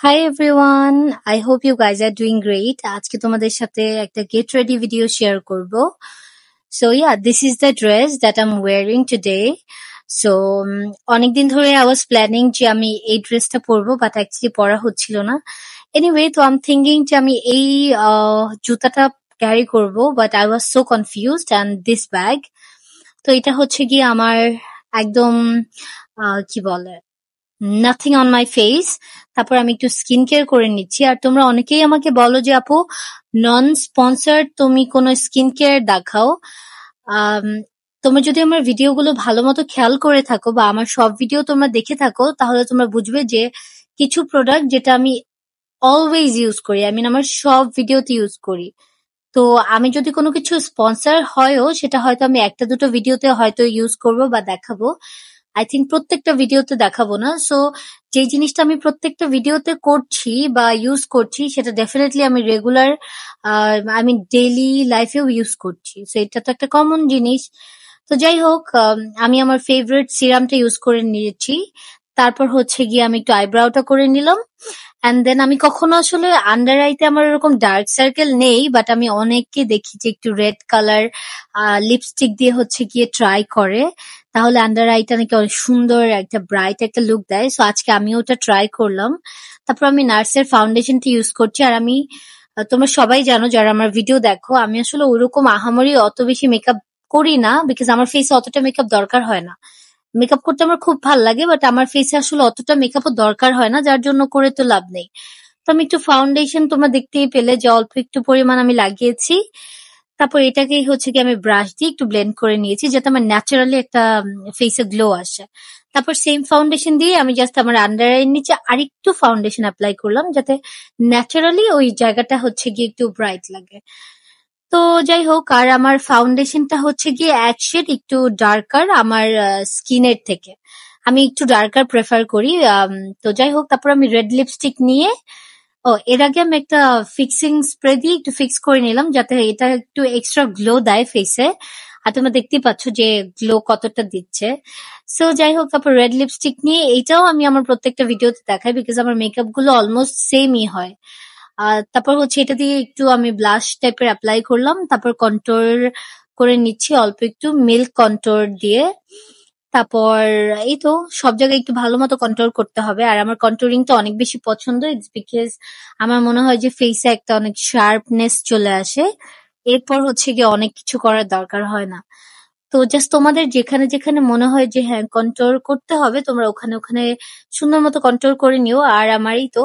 Hi everyone, I hope you guys are doing great. আজকে তোমাদের সাথে একটা get ready video share করব. So yeah, this is the dress that I'm wearing today. So অনেকদিন ধরে I was planning যে আমি এই ড্রেসটা পরবো but actually পরা হচ্ছিল না. Anyway, তো I'm thinking যে আমি এই জুতাটা ক্যারি করব but I was so confused and this bag. তো এটা হচ্ছে গিয়ে আমার একদম কি বলে নাথিং অন মাই ফেস। তারপর আমি একটু স্কিন কেয়ার করে নিচ্ছি। আর তোমরা অনেকেই আমাকে বলো যে আপু নন স্পন্সর্ড তুমি কোনো স্কিন কেয়ার দেখাও। আম, তোমরা যদি আমার ভিডিওগুলো ভালো মতো খেয়াল করে থাকো বা আমার সব ভিডিও তোমরা দেখে থাকো তাহলে তোমরা বুঝবে যে কিছু প্রোডাক্ট যেটা আমি অলওয়েজ ইউজ করি, আমার সব ভিডিওতে ইউজ করি। তো আমি যদি কোনো কিছু স্পন্সর হয়ও সেটা হয়তো আমি একটা দুটো ভিডিওতে হয়তো ইউজ করব বা দেখাবো। আই থিঙ্ক প্রত্যেকটা ভিডিওতে দেখাবো না। সো যে জিনিসটা আমি প্রত্যেকটা ভিডিওতে করছি বা ইউজ করছি সেটা ডেফিনেটলি আমি রেগুলার আমি ডেইলি লাইফেও ইউজ করছি। সো এটা তো একটা কমন জিনিস। তো যাই হোক, আমি আমার ফেভারিট সিরামটা ইউজ করে নিয়েছি। তারপর হচ্ছে গিয়ে আমি একটু আইব্রাউটা করে নিলাম। অ্যান্ড দেন আমি কখনো আসলে আন্ডার আইতে আমার এরকম ডার্ক সার্কেল নেই, বাট আমি অনেককে দেখি যে একটু রেড কালার লিপস্টিক দিয়ে হচ্ছে গিয়ে ট্রাই করে, তাহলে আন্ডার আইটা নাকি অনেক সুন্দর একটা ব্রাইট একটা লুক দেয়। সো আজকে আমিও ওটা ট্রাই করলাম। তারপর আমি নার্সের ফাউন্ডেশনটা ইউজ করছি। আর আমি তোমরা সবাই জানো যারা আমার ভিডিও দেখো, আমি আসলে ওইরকম আহামরি অত বেশি মেকআপ করি না, বিকজ আমার ফেসে অতটা মেকআপ দরকার হয় না। মেকআপ করতে আমার খুব ভাল লাগে, বাট আমার ফেসে আসলে অতটা মেকআপও দরকার হয় না, যার জন্য করে তো লাভ নেই। তো আমি একটু ফাউন্ডেশন তোমরা দেখতেই পেলে যে অল্প একটু পরিমাণ আমি লাগিয়েছি। তারপর এটাকেই হচ্ছে কি আমি ব্রাশ দিয়ে একটু ব্লেন্ড করে নিয়েছি যাতে আমার ন্যাচারালি একটা ফেসে গ্লো আসে। তারপর সেম ফাউন্ডেশন দিয়ে আমি জাস্ট আমার আন্ডার আইয়ের নিচে আরেকটু ফাউন্ডেশন অ্যাপ্লাই করলাম যাতে ন্যাচারালি ওই জায়গাটা হচ্ছে গিয়ে একটু ব্রাইট লাগে। তো যাই হোক, আর আমার ফাউন্ডেশনটা হচ্ছে গিয়ে এক শেড একটু ডার্কার আমার স্কিনের থেকে। আমি একটু ডার্কার প্রেফার করি। তো যাই হোক, তারপর আমি রেড লিপস্টিক নিয়ে এর আগে আমি একটা ফিক্সিং স্প্রে দিয়ে একটু ফিক্স করে নিলাম যাতে এটা একটু এক্সট্রা গ্লো দেয় ফেসে। আর তোমরা দেখতেই পাচ্ছ যে গ্লো কতটা দিচ্ছে। সো যাই হোক, তারপর রেড লিপস্টিক নিয়ে এইটাও আমি আমার প্রত্যেকটা ভিডিওতে দেখাই বিকজ আমার মেকআপ গুলো অলমোস্ট সেমই হয়। তারপর হচ্ছে এটা দিয়ে একটু আমি ব্লাশ টাইপের অ্যাপ্লাই করলাম। তারপর কন্ট্রোল করে নিচ্ছি অল্প একটু মিল্ক কন্ট্রোল দিয়ে। তারপর এই তো সব জায়গায় একটু ভালো মতো কন্ট্রোল করতে হবে। আর আমার কন্ট্রোলিংটা অনেক বেশি পছন্দ, ইটস বিকজ আমার মনে হয় যে ফেসে একটা অনেক শার্পনেস চলে আসে। এরপর হচ্ছে গিয়ে অনেক কিছু করার দরকার হয় না। তো জাস্ট তোমাদের যেখানে যেখানে মনে হয় যে হ্যাঁ কন্ট্রোল করতে হবে তোমরা ওখানে ওখানে সুন্দর মতো কন্ট্রোল করে নিও। আর আমার এই তো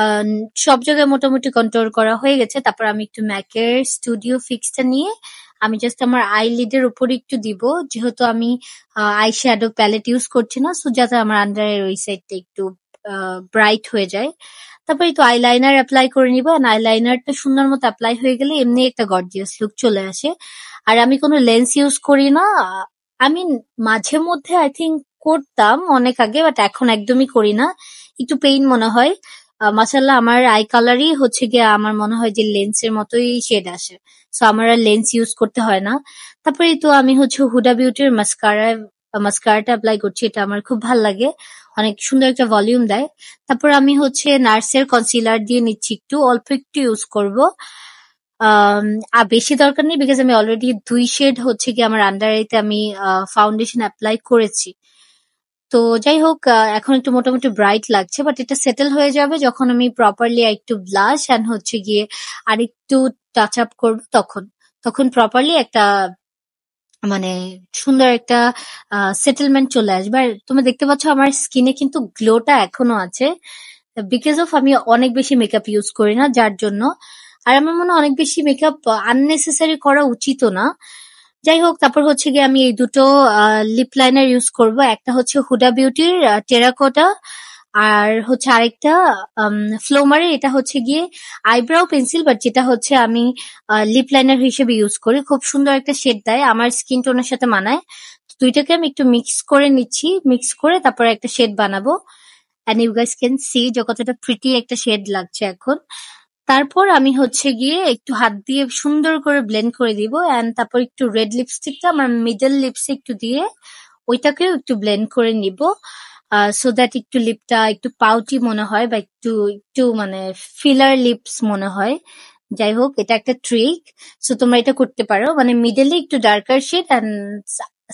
আহ, সব জায়গায় মোটামুটি কন্ট্রোল করা হয়ে গেছে। তারপর আমি একটু ম্যাকের স্টুডিও ফিক্সটা নিয়ে আমি জাস্ট আমার আইলিডের উপরে একটু দিব, যেহেতু আমি আই শ্যাডো প্যালেট ইউজ করছি না, সো যাতে আমার আন্ডারের ওই সাইডটা একটু ব্রাইট হয়ে যায়। তারপর এই তো আইলাইনার অ্যাপ্লাই করে নিবো। আইলাইনারটা সুন্দর মতো অ্যাপ্লাই হয়ে গেলে এমনি একটা গর্জিয়াস লুক চলে আসে। আর আমি কোনো লেন্স ইউজ করি না। আমি মাঝে মধ্যে আই থিঙ্ক করতাম অনেক আগে, বাট এখন একদমই করি না। একটু পেইন মনে হয়। মাশাআল্লাহ আমার আই কালারই হচ্ছে গিয়ে আমার মনে হয় যে লেন্সের মতোই শেড আসে। সো আমার আর লেন্স ইউজ করতে হয় না। তারপরে তো আমি হচ্ছে হুডা বিউটির মাস্কারাটা অ্যাপ্লাই করছি। এটা আমার খুব ভাল লাগে, অনেক সুন্দর একটা ভলিউম দেয়। তারপর আমি হচ্ছে নার্সের কনসিলার দিয়ে নিচ্ছি, একটু অল্প একটু ইউজ করব। আর বেশি দরকার নেই বিকজ আমি অলরেডি 2 শেড হচ্ছে গিয়ে আমার আন্ডার আইতে আমি ফাউন্ডেশন অ্যাপ্লাই করেছি। তো যাই হোক, এখন একটু মোটামুটি ব্রাইট লাগছে, বাট এটা সেটেল হয়ে যাবে যখন আমি প্রপারলি একটু ব্লাশ অ্যান্ড হচ্ছে গিয়ে আরেকটু টাচ আপ করবো। তখন তখন প্রপারলি একটা মানে সুন্দর একটা সেটেলমেন্ট চলে আসবে। আর তুমি দেখতে পাচ্ছ আমার স্কিনে কিন্তু গ্লোটা এখনো আছে বিকজ অফ আমি অনেক বেশি মেকআপ ইউজ করি না, যার জন্য। আর আমার মনে হয় অনেক বেশি মেকআপ আননেসেসারি করা উচিতও না। যাই হোক, তারপর হচ্ছে গিয়ে আমি এই দুটো লিপ লাইনার ইউজ করব। একটা হচ্ছে হুডা বিউটির টেরাকোটা, আর হচ্ছে আরেকটা ফ্লোমারের। এটা হচ্ছে গিয়ে আইব্রাউ পেন্সিল, বাট যেটা হচ্ছে আমি লিপ লাইনার হিসেবে ইউজ করি। খুব সুন্দর একটা শেড দেয়, আমার স্কিন টোনের সাথে মানায়। তো দুইটাকে আমি একটু মিক্স করে নিচ্ছি, মিক্স করে তারপর একটা শেড বানাবো। And you guys can see যে কতটা প্রিটি একটা শেড লাগছে এখন। তারপর আমি হচ্ছে গিয়ে একটু হাত দিয়ে সুন্দর করে ব্লেন্ড করে দিব। এন্ড তারপর একটু রেড লিপস্টিকটা আমার মিডল লিপসে একটু দিয়ে ওইটাকেও একটু ব্লেন্ড করে নিব। সো দ্যাট একটু লিপটা একটু পাউটি মনে হয় বা একটু একটু মানে ফিলার লিপস মনে হয়। যাই হোক, এটা একটা ট্রিক। সো তোমরা এটা করতে পারো, মানে মিডলে একটু ডার্কার শেড অ্যান্ড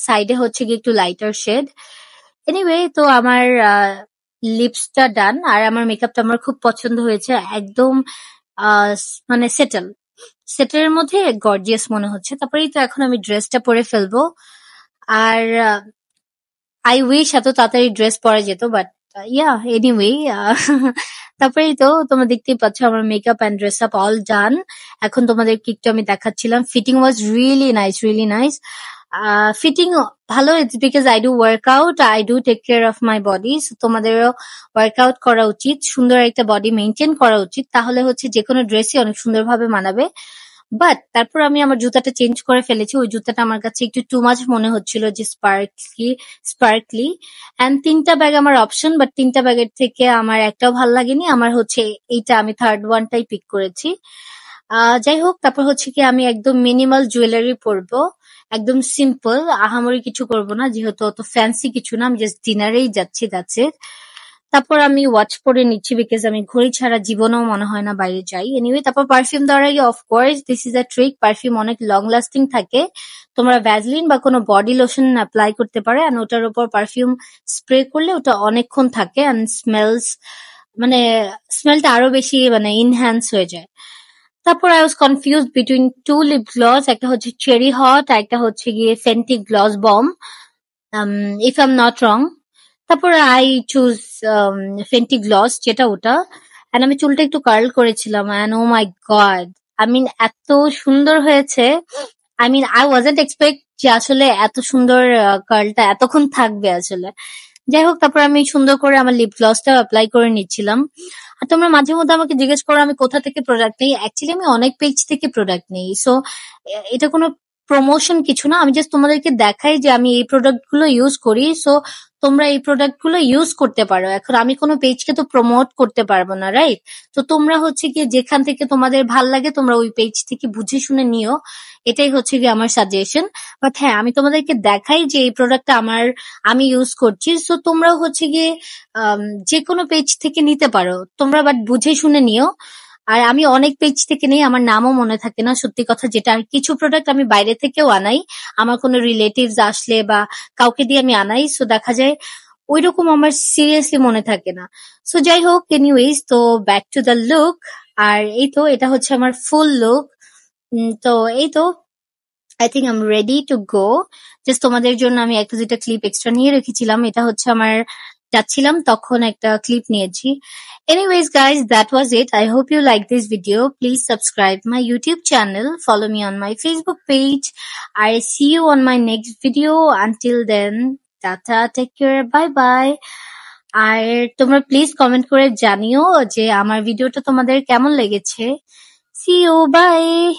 সাইডে হচ্ছে গিয়ে একটু লাইটার শেড। এনিওয়ে, তো আমার লিপসটা ডান, আর আমার মেকআপটা আমার খুব পছন্দ হয়েছে, একদম মানে সেটেলের মধ্যে গর্জিয়াস মনে হচ্ছে। তারপরেই তো এখন আমি ড্রেসটা পরে ফেলবো। আর আই উইশ এত তাড়াতাড়ি ড্রেস পরা যেত, বাট ইয়া এনিওয়ে। তারপরেই তো তোমরা দেখতেই পাচ্ছ আমার makeup and dress up all done. এখন তোমাদেরকে একটু আমি দেখাচ্ছিলাম, fitting was really nice, really nice. Fitting ভালো, it's because I do workout, I do take care of my body. তোমাদেরও ওয়ার্কআউট করা উচিত, সুন্দর একটা বডি মেনটেন করা উচিত, তাহলে হচ্ছে যে কোনো ড্রেসই অনেক সুন্দরভাবে মানাবে। বাট তারপর আমি আমার জুতাটা চেঞ্জ করে ফেলেছি, ওই জুতাটা আমার কাছে একটু টু মাচ মনে হচ্ছিল, যে স্পার্কলি অ্যান্ড 3টা ব্যাগ আমার অপশন, বাট 3টা ব্যাগের থেকে আমার একটাও ভালো লাগেনি। আমার হচ্ছে এইটা, আমি থার্ড ওয়ানটাই পিক করেছি। যাই হোক, তারপর হচ্ছে কি আমি একদম মিনিমাল জুয়েলারি পরবো, একদম সিম্পল, আহামরি কিছু করবো না, যেহেতু অত ফ্যান্সি কিছু না, আমি জাস্ট ডিনারেই যাচ্ছি, দ্যাটস ইট। তারপর আমি ওয়াচ পরে নিচ্ছি, বিকজ আমি ঘড়ি ছাড়া জীবনেও মনে হয় না বাইরে যাই। এনিওয়ে, তারপর পারফিউম দেওয়ার আগে of course this is a trick, perfume অনেক লং লাস্টিং থাকে। তোমরা ভ্যাজলিন বা কোনো বডি লোশন অ্যাপ্লাই করতে পারো, অ্যান্ড ওটার উপর পারফিউম স্প্রে করলে ওটা অনেকক্ষণ থাকে অ্যান্ড মানে স্মেলটা আরো বেশি মানে ইনহ্যান্স হয়ে যায়। তারপর I was confuse between two lip gloss, একটা হচ্ছে চেরি হট আর একটা হচ্ছে গিয়ে Fenty gloss balm, if I am not wrong. তারপর আই চুজ ফেন্টি গ্লস, যেটা ওটা। অ্যান্ড আমি চুলটা একটু কার্ল করেছিলাম, and oh my God, I mean এত সুন্দর হয়েছে। I mean I wasn't expect যে আসলে এত সুন্দর কার্লটা এতক্ষণ থাকবে আসলে। যাই হোক, তারপর আমি সুন্দর করে আমার লিপ গ্লসটাও অ্যাপ্লাই করে নিচ্ছিলাম। আর তোমরা মাঝে মধ্যে আমাকে জিজ্ঞেস করো আমি কোথা থেকে প্রোডাক্ট নিই, অ্যাকচুয়ালি আমি অনেক পেজ থেকে প্রোডাক্ট নিই। সো এটা কোনো প্রমোশন কিছু না, আমি জাস্ট তোমাদেরকে দেখাই যে আমি এই প্রোডাক্ট গুলো ইউজ করি। সো তোমরা এই প্রোডাক্ট গুলো ইউজ করতে পারো। এখন আমি কোনো পেজকে তো প্রমোট করতে পারবো না, রাইট? তো তোমরা হচ্ছে কি যেখান থেকে তোমাদের ভাল লাগে তোমরা ওই পেজ থেকে বুঝে শুনে নিও, এটাই হচ্ছে কি আমার সাজেশন। বাট হ্যাঁ, আমি তোমাদেরকে দেখাই যে এই প্রোডাক্টটা আমি ইউজ করছি। সো তোমরাও হচ্ছে গিয়ে যে কোনো পেজ থেকে নিতে পারো তোমরা, বাট বুঝে শুনে নিও। আর আমি অনেক পেজ থেকে নেই, আমার নামও মনে থাকে না সত্যি কথা যেটা। আর কিছু প্রোডাক্ট আমি বাইরে থেকেও আনাই, আমার কোনো রিলেটিভস আসলে বা কাউকে দিয়ে আমি আনাই, সো দেখা যায় ওইরকম আমার সিরিয়াসলি মনে থাকে না। সো যাই হোক, এনিওয়েজ, তো ব্যাক টু দ্য লুক। আর এই তো এটা হচ্ছে আমার ফুল লুক। তো এই তো I think I am ready to go. Just তোমাদের জন্য আমি একটা দুইটা ক্লিপ এক্সট্রা নিয়ে রেখেছিলাম, এটা হচ্ছে আমার যাচ্ছিলাম তখন একটা ক্লিপ নিয়েছি। Anyways guys, that was it. I hope you like this video. Please subscribe my YouTube channel, follow me on my Facebook page. I see you on my next video. Until then, tata, take care, bye bye. আর তোমরা please comment করে জানিও যে আমার ভিডিওটা তোমাদের কেমন লেগেছে। See you, bye.